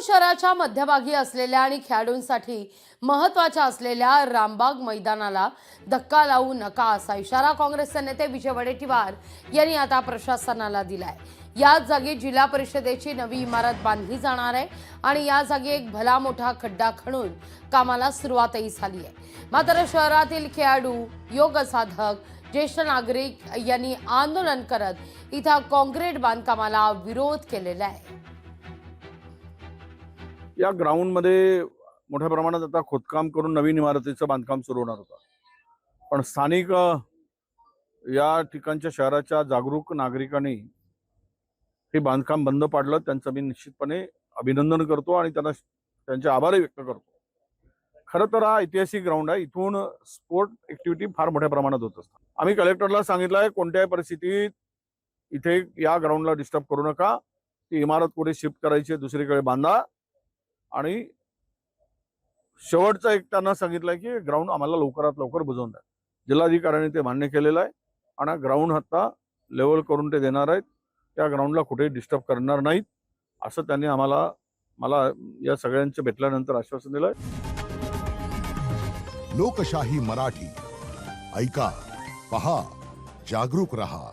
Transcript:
शहराच्या मध्यभागी असलेल्या आणि खेळाडूंसाठी महत्त्वाच्या असलेल्या रामबाग मैदानाला धक्का लावू नका असा इशारा काँग्रेसचे नेते विजय वडेट्टीवार यांनी आता प्रशासनाला दिलाय। या जागी जिल्हा परिषदेची नवी इमारत बांधली जाणार आहे आणि या जागी एक भला मोठा खड्डा खणून कामाला सुरुवातही झाली आहे। मात्र शहरातील खेळाडू, योग साधक, ज्येष्ठ नागरिक यांनी आंदोलन करत इथं काँक्रीट बांधकामाला विरोध केलेला आहे। या ग्राउंड मध्ये मोठ्या प्रमाणात आता खोदकाम करून नवीन इमारतीचं बांधकाम सुरू होणार होतं, पण स्थानिक या ठिकाणच्या शहराच्या जागरूक नागरिकांनी हे बांधकाम बंद पाडलं। त्यांचं मी निश्चितपणे अभिनंदन करतो आणि त्यांचे आभार व्यक्त करतो। खरं तर हा ऐतिहासिक ग्राउंड आहे, इथून स्पोर्ट ऍक्टिव्हिटी फार मोठ्या प्रमाणात होत असतात। आम्ही कलेक्टरला सांगितलंय कोणत्याही परिस्थितीत इथे या ग्राउंडला डिस्टर्ब करू नका, ती इमारत कुठे शिफ्ट करायची दुसरीकडे बांधा। आणि शेवटचं एक त्यांना सांगितलंय की ग्राउंड आम्हाला लवकरात लवकर बुजवून द्या। जिल्हाधिकाऱ्यांनी ते मान्य केलेलं आहे आणि ग्राउंड आता लेवल करून ते देणार आहेत। त्या ग्राउंडला कुठेही डिस्टर्ब करणार नाहीत असं त्यांनी मला या सगळ्यांचे भेटल्यानंतर आश्वासन दिलंय। लोकशाही मराठी ऐका, पहा, जागरूक रहा।